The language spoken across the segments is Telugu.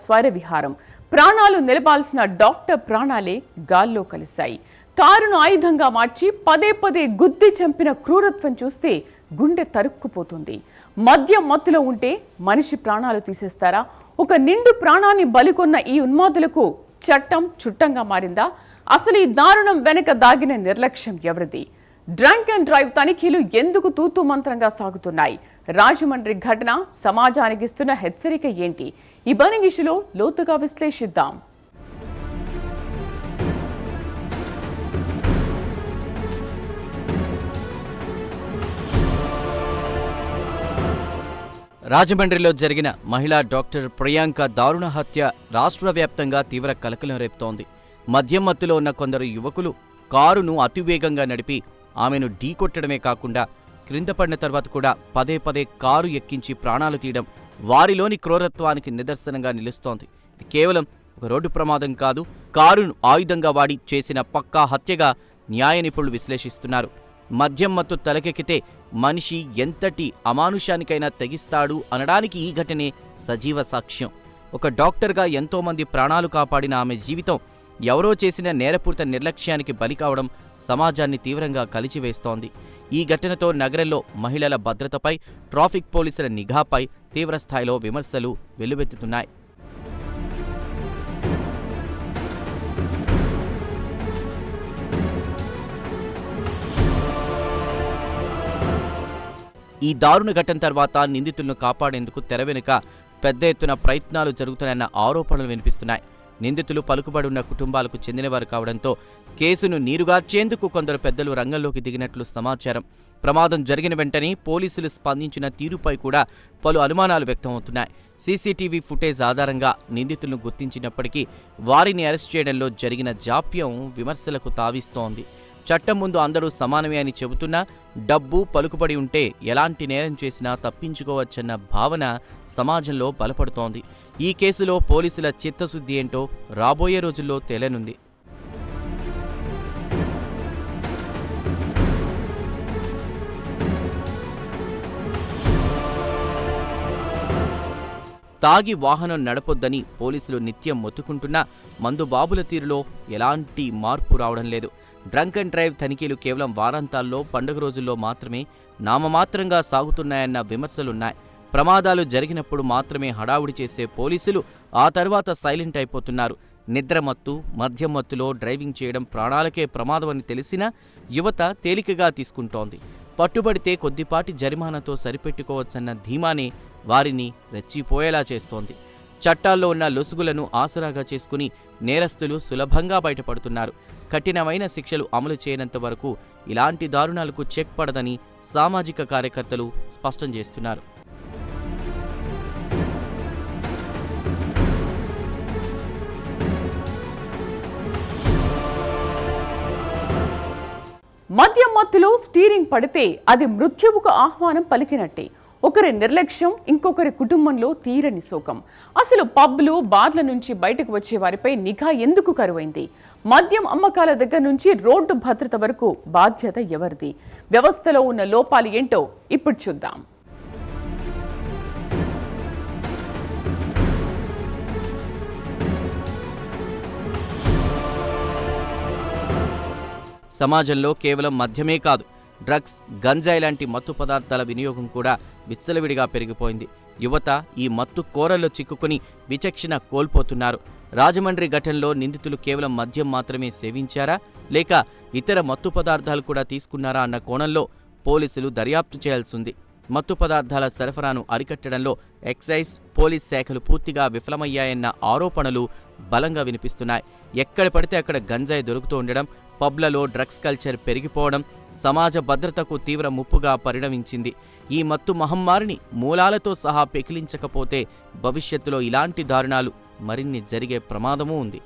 స్వైర విహారం. ప్రాణాలు నిలపాల్సిన డాక్టర్ ప్రాణాలే గాల్లో కలిశాయి. కారును ఆయుధంగా మార్చి పదే పదే గుద్ది చంపిన క్రూరత్వం చూస్తే గుండె తరుక్కుపోతుంది. మద్యం మత్తులో ఉంటే మనిషి ప్రాణాలు తీసేస్తారా? ఒక నిండు ప్రాణాన్ని బలికొన్న ఈ ఉన్మాదులకు చట్టం చుట్టంగా మారిందా? అసలు ఈ దారుణం వెనక దాగిన నిర్లక్ష్యం ఎవరిది? డ్రంక్ అండ్ డ్రైవ్ తనిఖీలు ఎందుకు తూతూ మంత్రంగా సాగుతున్నాయి? రాజమండ్రి ఘటన సమాజానికి ఇస్తున్న హెచ్చరిక ఏంటి? ఈ బర్నింగ్ ఇష్యూలో లోతుగా విశ్లేషిద్దాం. రాజమండ్రిలో జరిగిన మహిళా డాక్టర్ ప్రియాంక దారుణ హత్య రాష్ట్ర వ్యాప్తంగా తీవ్ర కలకలం రేపుతోంది. మద్యం మత్తులో ఉన్న కొందరు యువకులు కారును అతివేగంగా నడిపి ఆమెను ఢీకొట్టడమే కాకుండా క్రింద పడిన తర్వాత కూడా పదే పదే కారు ఎక్కించి ప్రాణాలు తీయడం వారిలోని క్రూరత్వానికి నిదర్శనంగా నిలుస్తోంది. కేవలం ఒక రోడ్డు ప్రమాదం కాదు, కారును ఆయుధంగా వాడి చేసిన పక్కా హత్యగా న్యాయ నిపుణులు విశ్లేషిస్తున్నారు. మద్యం మత్తు తలకెక్కితే మనిషి ఎంతటి అమానుషానికైనా తెగిస్తాడు అనడానికి ఈ ఘటనే సజీవ సాక్ష్యం. ఒక డాక్టర్గా ఎంతోమంది ప్రాణాలు కాపాడిన ఆమె జీవితం ఎవరో చేసిన నేరపూరిత నిర్లక్ష్యానికి బలి కావడం సమాజాన్ని తీవ్రంగా కలిచివేస్తోంది. ఈ ఘటనతో నగరంలో మహిళల భద్రతపై, ట్రాఫిక్ పోలీసుల నిఘాపై తీవ్రస్థాయిలో విమర్శలు వెల్లువెత్తుతున్నాయి. ఈ దారుణ ఘటన తర్వాత నిందితులను కాపాడేందుకు తెర వెనుక పెద్ద ఎత్తున ప్రయత్నాలు జరుగుతున్నాయన్న ఆరోపణలు వినిపిస్తున్నాయి. నిందితులు పలుకుబడి ఉన్న కుటుంబాలకు చెందినవారు కావడంతో కేసును నీరుగార్చేందుకు కొందరు పెద్దలు రంగంలోకి దిగినట్లు సమాచారం. ప్రమాదం జరిగిన వెంటనే పోలీసులు స్పందించిన తీరుపై కూడా పలు అనుమానాలు వ్యక్తమవుతున్నాయి. సీసీటీవీ ఫుటేజ్ ఆధారంగా నిందితులను గుర్తించినప్పటికీ వారిని అరెస్ట్ చేయడంలో జరిగిన జాప్యం విమర్శలకు తావిస్తోంది. చట్టం ముందు అందరూ సమానమే అని చెబుతున్నా డబ్బు పలుకుబడి ఉంటే ఎలాంటి నేరం చేసినా తప్పించుకోవచ్చన్న భావన సమాజంలో బలపడుతోంది. ఈ కేసులో పోలీసుల చిత్తశుద్ధి ఏంటో రాబోయే రోజుల్లో తేలనుంది. తాగి వాహనం నడపొద్దని పోలీసులు నిత్యం మొత్తుకుంటున్నా మందుబాబుల తీరులో ఎలాంటి మార్పు రావడం లేదు. డ్రంక్ అండ్ డ్రైవ్ తనిఖీలు కేవలం వారాంతాల్లో, పండుగ రోజుల్లో మాత్రమే నామమాత్రంగా సాగుతున్నాయన్న విమర్శలున్నాయి. ప్రమాదాలు జరిగినప్పుడు మాత్రమే హడావుడి చేసే పోలీసులు ఆ తర్వాత సైలెంట్ అయిపోతున్నారు. నిద్రమత్తు, మద్యం మత్తులో డ్రైవింగ్ చేయడం ప్రాణాలకే ప్రమాదమని తెలిసినా యువత తేలికగా తీసుకుంటోంది. పట్టుబడితే కొద్దిపాటి జరిమానాతో సరిపెట్టుకోవచ్చన్న ధీమానే వారిని రెచ్చిపోయేలా చేస్తోంది. చట్టాల్లో ఉన్న లొసుగులను ఆసరాగా చేసుకుని నేరస్తులు సులభంగా బయటపడుతున్నారు. కఠినమైన శిక్షలు అమలు చేయనంత వరకు ఇలాంటి దారుణాలకు చెక్ పడదని సామాజిక కార్యకర్తలు స్పష్టం చేస్తున్నారు. మద్యం మత్తులో స్టీరింగ్ పడితే అది మృత్యువుకు ఆహ్వానం పలికినట్టే. ఒకరి నిర్లక్ష్యం ఇంకొకరి కుటుంబంలో తీరని శోకం. అసలు పబ్లు, బార్ల నుంచి బయటకు వచ్చే వారిపై నిఘా ఎందుకు కరువైంది? మద్యం అమ్మకాల దగ్గర నుంచి రోడ్డు భద్రత వరకు బాధ్యత ఎవరిది? వ్యవస్థలో ఉన్న లోపాలు ఏంటో ఇప్పుడు చూద్దాం. సమాజంలో కేవలం మద్యమే కాదు, డ్రగ్స్, గంజాయి లాంటి మత్తు పదార్థాల వినియోగం కూడా విచ్చలవిడిగా పెరిగిపోయింది. యువత ఈ మత్తు కోరల్లో చిక్కుకుని విచక్షణ కోల్పోతున్నారు. రాజమండ్రి ఘటనలో నిందితులు కేవలం మద్యం మాత్రమే సేవించారా, లేక ఇతర మత్తు పదార్థాలు కూడా తీసుకున్నారా అన్న కోణంలో పోలీసులు దర్యాప్తు చేయాల్సింది. మత్తు పదార్థాల సరఫరాను అరికట్టడంలో ఎక్సైజ్, పోలీస్ శాఖలు పూర్తిగా విఫలమయ్యాయన్న ఆరోపణలు బలంగా వినిపిస్తున్నాయి. ఎక్కడ పడితే అక్కడ గంజాయి దొరుకుతూ ఉండడం, పబ్లలో డ్రగ్స్ కల్చర్ పెరిగిపోవడం సమాజ భద్రతకు తీవ్ర ముప్పుగా పరిణమించింది. ఈ మత్తు మహమ్మారిని మూలాలతో సహా పెకిలించకపోతే భవిష్యత్తులో ఇలాంటి దారుణాలు మరిన్ని జరిగే ప్రమాదమూ ఉంది.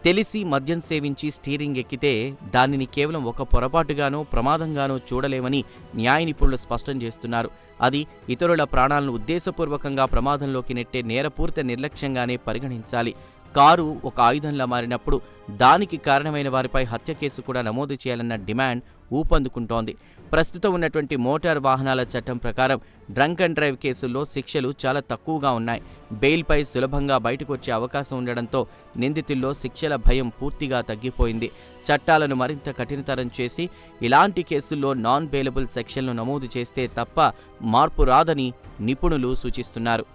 తెలిసి మద్యం సేవించి స్టీరింగ్ ఎక్కితే దానిని కేవలం ఒక పొరపాటుగానో ప్రమాదంగానో చూడలేమని న్యాయ నిపుణులు స్పష్టం చేస్తున్నారు. అది ఇతరుల ప్రాణాలను ఉద్దేశపూర్వకంగా ప్రమాదంలోకి నెట్టే నేరపూరిత నిర్లక్ష్యంగానే పరిగణించాలి. కారు ఒక ఆయుధంలా మారినప్పుడు దానికి కారణమైన వారిపై హత్య కేసు కూడా నమోదు చేయాలన్న డిమాండ్ ఊపందుకుంటోంది. ప్రస్తుతం ఉన్నటువంటి మోటార్ వాహనాల చట్టం ప్రకారం డ్రంక్ అండ్ డ్రైవ్ కేసుల్లో శిక్షలు చాలా తక్కువగా ఉన్నాయి. బెయిల్పై సులభంగా బయటకు వచ్చే అవకాశం ఉండడంతో నిందితుల్లో శిక్షల భయం పూర్తిగా తగ్గిపోయింది. చట్టాలను మరింత కఠినతరం చేసి ఇలాంటి కేసుల్లో నాన్ బెయిలబుల్ సెక్షన్లు నమోదు చేస్తే తప్ప మార్పు రాదని నిపుణులు సూచిస్తున్నారు.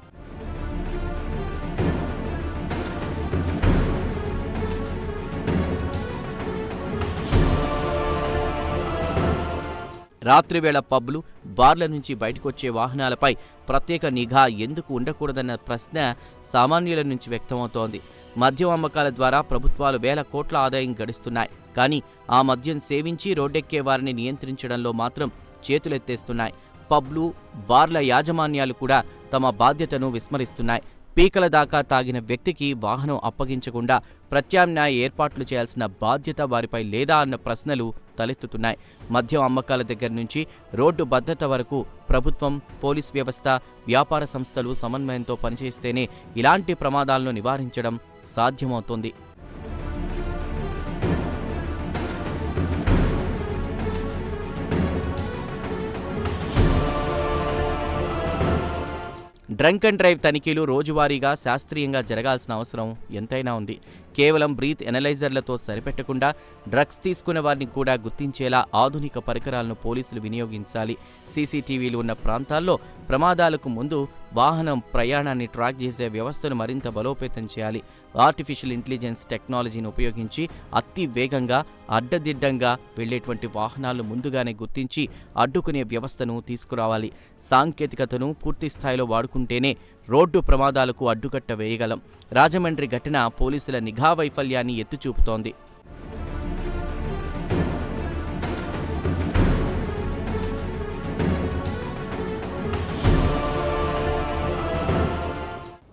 రాత్రివేళ పబ్లు, బార్ల నుంచి బయటకొచ్చే వాహనాలపై ప్రత్యేక నిఘా ఎందుకు ఉండకూడదన్న ప్రశ్న సామాన్యుల నుంచి వ్యక్తమవుతోంది. మద్యం అమ్మకాల ద్వారా ప్రభుత్వాలు వేల కోట్ల ఆదాయం గడిస్తున్నాయి. కానీ ఆ మద్యం సేవించి రోడ్డెక్కే వారిని నియంత్రించడంలో మాత్రం చేతులెత్తేస్తున్నాయి. పబ్లు, బార్ల యాజమాన్యాలు కూడా తమ బాధ్యతను విస్మరిస్తున్నాయి. పీకల దాకా తాగిన వ్యక్తికి వాహనం అప్పగించకుండా ప్రత్యామ్నాయ ఏర్పాట్లు చేయాల్సిన బాధ్యత వారిపై లేదా అన్న ప్రశ్నలు తలెత్తుతున్నాయి. మద్యం అమ్మకాల దగ్గర నుంచి రోడ్డు భద్రత వరకు ప్రభుత్వం, పోలీస్ వ్యవస్థ, వ్యాపార సంస్థలు సమన్వయంతో పనిచేస్తేనే ఇలాంటి ప్రమాదాలను నివారించడం సాధ్యమవుతుంది. డ్రంక్ అండ్ డ్రైవ్ తనిఖీలు రోజువారీగా శాస్త్రీయంగా జరగాల్సిన అవసరం ఎంతైనా ఉంది. కేవలం బ్రీత్ ఎనలైజర్లతో సరిపెట్టకుండా డ్రగ్స్ తీసుకున్న వారిని కూడా గుర్తించేలా ఆధునిక పరికరాలను పోలీసులు వినియోగించాలి. సీసీటీవీలు ఉన్న ప్రాంతాల్లో ప్రమాదాలకు ముందు వాహనం ప్రయాణాన్ని ట్రాక్ చేసే వ్యవస్థను మరింత బలోపేతం చేయాలి. ఆర్టిఫిషియల్ ఇంటెలిజెన్స్ టెక్నాలజీని ఉపయోగించి అతి వేగంగా, అడ్డదిడ్డంగా వెళ్లేటువంటి వాహనాలు ముందుగానే గుర్తించి అడ్డుకునే వ్యవస్థను తీసుకురావాలి. సాంకేతికతను పూర్తి స్థాయిలో వాడుకుంటేనే రోడ్డు ప్రమాదాలకు అడ్డుకట్ట వేయగలం. రాజమండ్రి ఘటన పోలీసుల నిఘా వైఫల్యాన్ని ఎత్తిచూపుతోంది.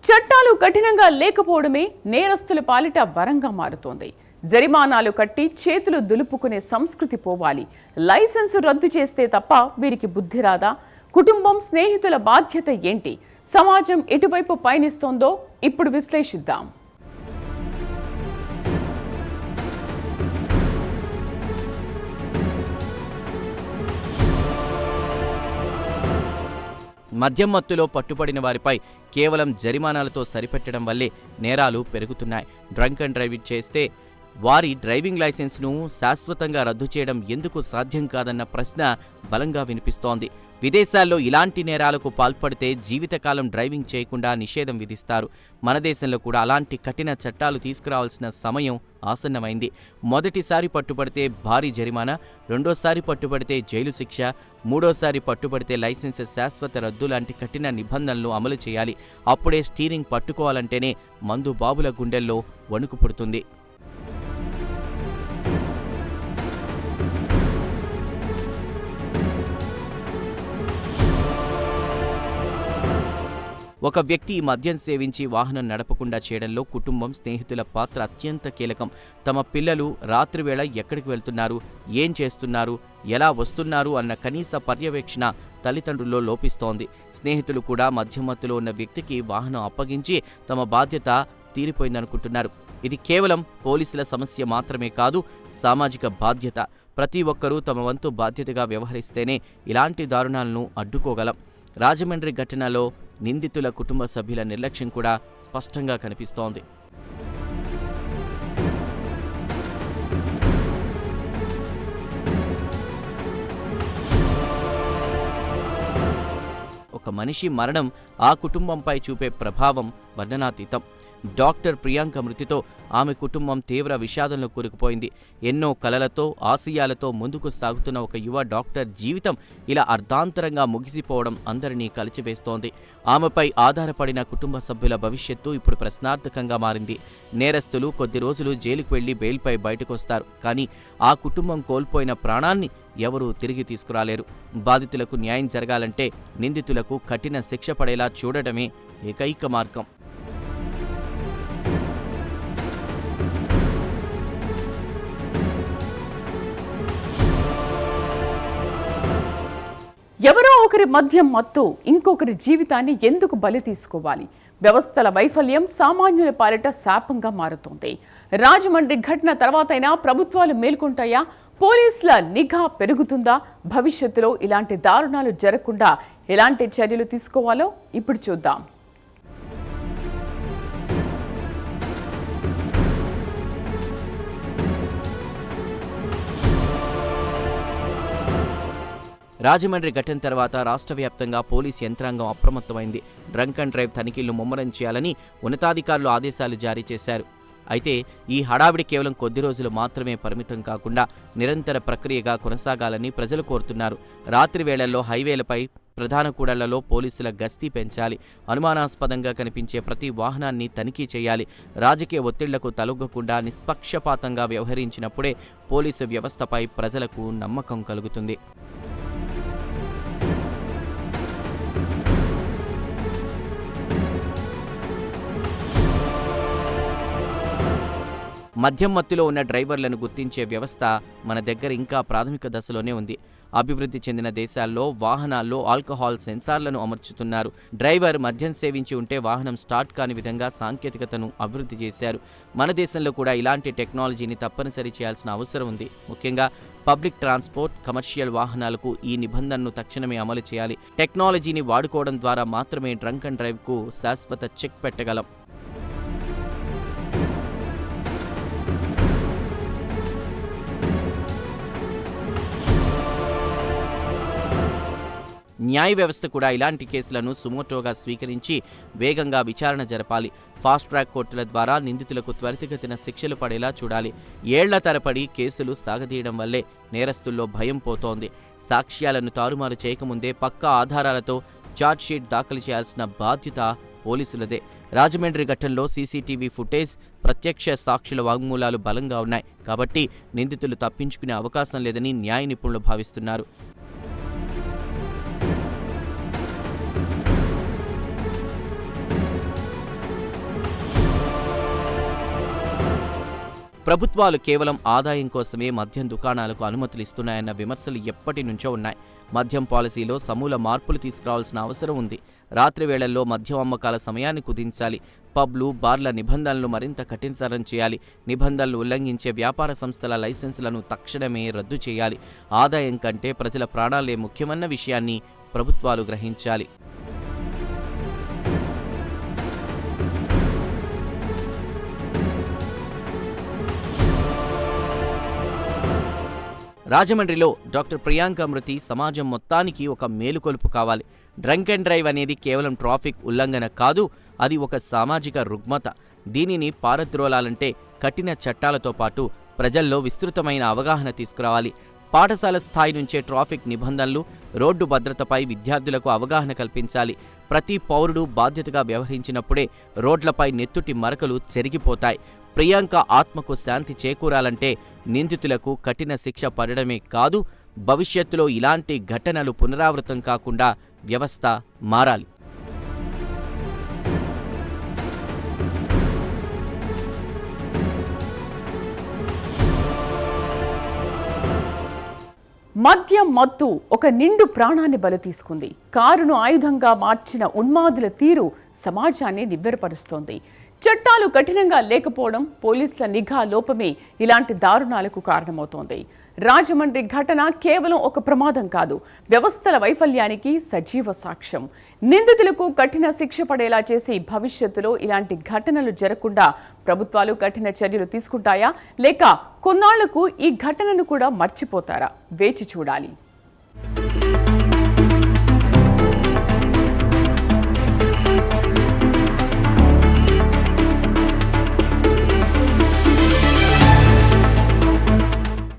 చట్టాలు కఠినంగా లేకపోవడమే నేరస్తుల పాలిట వరంగా మారుతోంది. జరిమానాలు కట్టి చేతులు దులుపుకునే సంస్కృతి పోవాలి. లైసెన్సు రద్దు చేస్తే తప్ప వీరికి బుద్ధి రాదా? కుటుంబం, స్నేహితుల బాధ్యత ఏంటి? సమాజం ఎటువైపు పయనిస్తోందో ఇప్పుడు విశ్లేషిద్దాం. మద్యం మత్తులో పట్టుబడిన వారిపై కేవలం జరిమానాలతో సరిపెట్టడం వల్లే నేరాలు పెరుగుతున్నాయి. డ్రంక్ అండ్ డ్రైవ్ చేస్తే వారి డ్రైవింగ్ లైసెన్స్ను శాశ్వతంగా రద్దు చేయడం ఎందుకు సాధ్యం కాదన్న ప్రశ్న బలంగా వినిపిస్తోంది. విదేశాల్లో ఇలాంటి నేరాలకు పాల్పడితే జీవితకాలం డ్రైవింగ్ చేయకుండా నిషేధం విధిస్తారు. మన దేశంలో కూడా అలాంటి కఠిన చట్టాలు తీసుకురావాల్సిన సమయం ఆసన్నమైంది. మొదటిసారి పట్టుబడితే భారీ జరిమానా, రెండోసారి పట్టుబడితే జైలు శిక్ష, మూడోసారి పట్టుబడితే లైసెన్స్ శాశ్వత రద్దు లాంటి కఠిన నిబంధనలు అమలు చేయాలి. అప్పుడే స్టీరింగ్ పట్టుకోవాలంటేనే మందు బాబుల గుండెల్లో వణుకు పుడుతుంది. ఒక వ్యక్తి మద్యం సేవించి వాహనం నడపకుండా చేయడంలో కుటుంబం, స్నేహితుల పాత్ర అత్యంత కీలకం. తమ పిల్లలు రాత్రివేళ ఎక్కడికి వెళ్తున్నారు, ఏం చేస్తున్నారు, ఎలా వస్తున్నారు అన్న కనీస పర్యవేక్షణ తల్లిదండ్రుల్లో లోపిస్తోంది. స్నేహితులు కూడా మద్యం మత్తులో ఉన్న వ్యక్తికి వాహనం అప్పగించి తమ బాధ్యత తీరిపోయిందనుకుంటున్నారు. ఇది కేవలం పోలీసుల సమస్య మాత్రమే కాదు, సామాజిక బాధ్యత. ప్రతి ఒక్కరూ తమ వంతు బాధ్యతగా వ్యవహరిస్తేనే ఇలాంటి దారుణాలను అడ్డుకోగలం. రాజమండ్రి ఘటనలో నిందితుల కుటుంబ సభ్యుల నిర్లక్ష్యం కూడా స్పష్టంగా కనిపిస్తోంది. ఒక మనిషి మరణం ఆ కుటుంబంపై చూపే ప్రభావం వర్ణనాతీతం. డాక్టర్ ప్రియాంక మృతితో ఆమె కుటుంబం తీవ్ర విషాదంలో కూరుకుపోయింది. ఎన్నో కలలతో, ఆశయాలతో ముందుకు సాగుతున్న ఒక యువ డాక్టర్ జీవితం ఇలా అర్ధాంతరంగా ముగిసిపోవడం అందరినీ కలిచివేస్తోంది. ఆమెపై ఆధారపడిన కుటుంబ సభ్యుల భవిష్యత్తు ఇప్పుడు ప్రశ్నార్థకంగా మారింది. నేరస్తులు కొద్ది రోజులు జైలుకు వెళ్లి బెయిల్పై బయటకొస్తారు. కానీ ఆ కుటుంబం కోల్పోయిన ప్రాణాన్ని ఎవరూ తిరిగి తీసుకురాలేరు. బాధితులకు న్యాయం జరగాలంటే నిందితులకు కఠిన శిక్ష పడేలా చూడటమే ఏకైక మార్గం. ఎవరో ఒకరి మద్యం మత్తు ఇంకొకరి జీవితాన్ని ఎందుకు బలి తీసుకోవాలి? వ్యవస్థల వైఫల్యం సామాన్యుల పాలిట శాపంగా మారుతోంది. రాజమండ్రి ఘటన తర్వాతైనా ప్రభుత్వాలు మేల్కొంటాయా? పోలీసుల నిఘా పెరుగుతుందా? భవిష్యత్తులో ఇలాంటి దారుణాలు జరగకుండా ఎలాంటి చర్యలు తీసుకోవాలో ఇప్పుడు చూద్దాం. రాజమండ్రి ఘటన తర్వాత రాష్ట్ర వ్యాప్తంగా పోలీసు యంత్రాంగం అప్రమత్తమైంది. డ్రంక్ అండ్ డ్రైవ్ తనిఖీలు ముమ్మరం చేయాలని ఉన్నతాధికారులు ఆదేశాలు జారీ చేశారు. అయితే ఈ హడావిడి కేవలం కొద్ది రోజులు మాత్రమే పరిమితం కాకుండా నిరంతర ప్రక్రియగా కొనసాగాలని ప్రజలు కోరుతున్నారు. రాత్రి వేళల్లో హైవేలపై, ప్రధాన కూడళ్లలో పోలీసుల గస్తీ పెంచాలి. అనుమానాస్పదంగా కనిపించే ప్రతి వాహనాన్ని తనిఖీ చేయాలి. రాజకీయ ఒత్తిళ్లకు తలొగ్గకుండా నిష్పక్షపాతంగా వ్యవహరించినప్పుడే పోలీసు వ్యవస్థపై ప్రజలకు నమ్మకం కలుగుతుంది. మద్యం మత్తులో ఉన్న డ్రైవర్లను గుర్తించే వ్యవస్థ మన దగ్గర ఇంకా ప్రాథమిక దశలోనే ఉంది. అభివృద్ధి చెందిన దేశాల్లో వాహనాల్లో ఆల్కహాల్ సెన్సార్లను అమర్చుతున్నారు. డ్రైవర్ మద్యం సేవించి ఉంటే వాహనం స్టార్ట్ కాని విధంగా సాంకేతికతను అభివృద్ధి చేశారు. మన దేశంలో కూడా ఇలాంటి టెక్నాలజీని తప్పనిసరి చేయాల్సిన అవసరం ఉంది. ముఖ్యంగా పబ్లిక్ ట్రాన్స్పోర్ట్, కమర్షియల్ వాహనాలకు ఈ నిబంధనను తక్షణమే అమలు చేయాలి. టెక్నాలజీని వాడుకోవడం ద్వారా మాత్రమే డ్రంక్ అండ్ డ్రైవ్కు శాశ్వత చెక్ పెట్టగలం. న్యాయ వ్యవస్థ కూడా ఇలాంటి కేసులను సుమోటోగా స్వీకరించి వేగంగా విచారణ జరపాలి. ఫాస్ట్ ట్రాక్ కోర్టుల ద్వారా నిందితులకు త్వరితగతిన శిక్షలు పడేలా చూడాలి. ఏళ్ల తరబడి కేసులు సాగదీయడం వల్లే నేరస్తుల్లో భయం పోతోంది. సాక్ష్యాలను తారుమారు చేయకముందే పక్కా ఆధారాలతో ఛార్జ్షీట్ దాఖలు చేయాల్సిన బాధ్యత పోలీసులదే. రాజమండ్రి ఘటనలో సీసీటీవీ ఫుటేజ్, ప్రత్యక్ష సాక్షుల వాంగ్మూలాలు బలంగా ఉన్నాయి. కాబట్టి నిందితులు తప్పించుకునే అవకాశం లేదని న్యాయ నిపుణులు భావిస్తున్నారు. ప్రభుత్వాలు కేవలం ఆదాయం కోసమే మద్యం దుకాణాలకు అనుమతులు ఇస్తున్నాయన్న విమర్శలు ఎప్పటి నుంచో ఉన్నాయి. మద్యం పాలసీలో సమూల మార్పులు తీసుకురావాల్సిన అవసరం ఉంది. రాత్రి వేళల్లో మద్యం అమ్మకాల సమయాన్ని కుదించాలి. పబ్లు, బార్ల నిబంధనలు మరింత కఠినతరం చేయాలి. నిబంధనలు ఉల్లంఘించే వ్యాపార సంస్థల లైసెన్సులను తక్షణమే రద్దు చేయాలి. ఆదాయం కంటే ప్రజల ప్రాణాలే ముఖ్యమన్న విషయాన్ని ప్రభుత్వాలు గ్రహించాలి. రాజమండ్రిలో డాక్టర్ ప్రియాంక మృతి సమాజం మొత్తానికి ఒక మేలుకొలుపు కావాలి. డ్రంక్ అండ్ డ్రైవ్ అనేది కేవలం ట్రాఫిక్ ఉల్లంఘన కాదు, అది ఒక సామాజిక రుగ్మత. దీనిని పారద్రోలాలంటే కఠిన చట్టాలతో పాటు ప్రజల్లో విస్తృతమైన అవగాహన తీసుకురావాలి. పాఠశాల స్థాయి నుంచే ట్రాఫిక్ నిబంధనలు, రోడ్డు భద్రతపై విద్యార్థులకు అవగాహన కల్పించాలి. ప్రతి పౌరుడు బాధ్యతగా వ్యవహరించినప్పుడే రోడ్లపై నెత్తుటి మరకలు చెరిగిపోతాయి. ప్రియాంక ఆత్మకు శాంతి చేకూరాలంటే నిందితులకు కఠిన శిక్ష పడడమే కాదు, భవిష్యత్తులో ఇలాంటి ఘటనలు పునరావృతం కాకుండా వ్యవస్థ మారాలి. మద్యం మత్తు ఒక నిండు ప్రాణాన్ని బలి తీసుకుంది. కారును ఆయుధంగా మార్చిన ఉన్మాదుల తీరు సమాజాన్ని నివ్వెరపరుస్తోంది. చట్టాలు కఠినంగా లేకపోవడం, పోలీసుల నిఘా లోపమే ఇలాంటి దారుణాలకు కారణమవుతోంది. రాజమండ్రి ఘటన కేవలం ఒక ప్రమాదం కాదు, వ్యవస్థల వైఫల్యానికి సజీవ సాక్ష్యం. నిందితులకు కఠిన శిక్ష పడేలా చేసి భవిష్యత్తులో ఇలాంటి ఘటనలు జరగకుండా ప్రభుత్వాలు కఠిన చర్యలు తీసుకుంటాయా, లేక కొన్నాళ్లకు ఈ ఘటనను కూడా మర్చిపోతారా? వేచి చూడాలి.